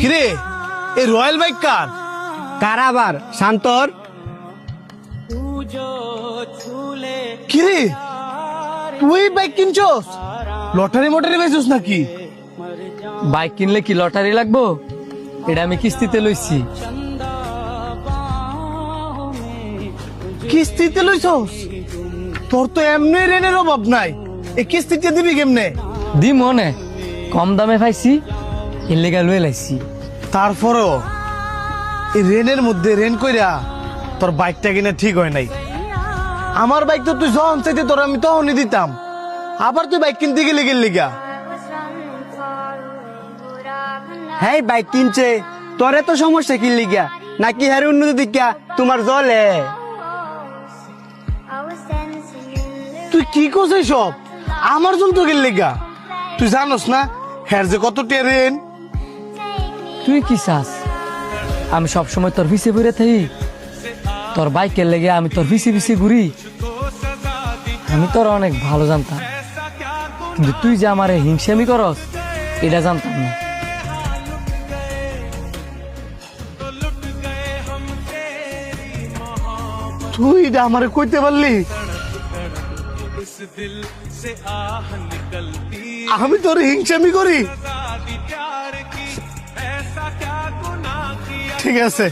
কিরে এই royal bike কার? কার আবার? শান্তর। কিরে তুই বাইক কিনছস? লটারি মোটারি বেচছস নাকি? বাইক কিনলে কি লটারি লাগবো? এটা আমি কিস্তিতে লইছি। কিস্তিতে লইছস? তোর তো এমনি রেনের অভাব নাই, এই কিস্তিতে দিবি কেমনে? দি মনে কম দামে পাইছি, এর লেগা লয়ে লাইছি। তারপরও এই রেনের মধ্যে রেন কইরা তোর বাইকটা কিনা ঠিক হয় নাই। আমার বাইক তো তুই যখন চাইতে তোর আমি তখনই দিতাম, আবার তুই বাইক কিনতে গেলি গা। হ্যাঁ বাইক কিনছে, তোর এত সমস্যা কি লিগা? নাকি হ্যার উন্নতি দিকা তোমার জলে? তুই কি করছিস সব? আমার জল তো গেলি গা। তুই জানোস না হ্যার যে কত রেন? তুই কি চাস আমি সবসময় তোর পিছে ঘুরে থাকি? তোর বাইকের লেগে আমি তোর পিছে পিছে ঘুরি? আমি তোর অনেক ভালো জানতাম, কিন্তু তুই যে আমার হিংসামি করস এটা জানতাম না। তুই এটা আমারে কইতে পারলি? আমি তোর হিংসামি করি? ঠিক আছে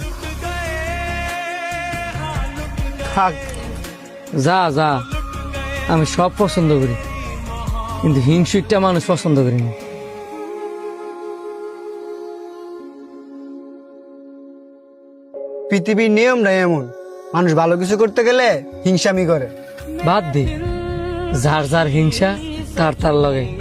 থাক। যা যা, আমি সব পছন্দ করি, কিন্তু হিংসুকটা মানুষ পছন্দ করি না। পৃথিবীর নিয়মটা এমন, মানুষ ভালো কিছু করতে গেলে হিংসামি করে। বাদ দে, যার যার হিংসা তার তার লগে।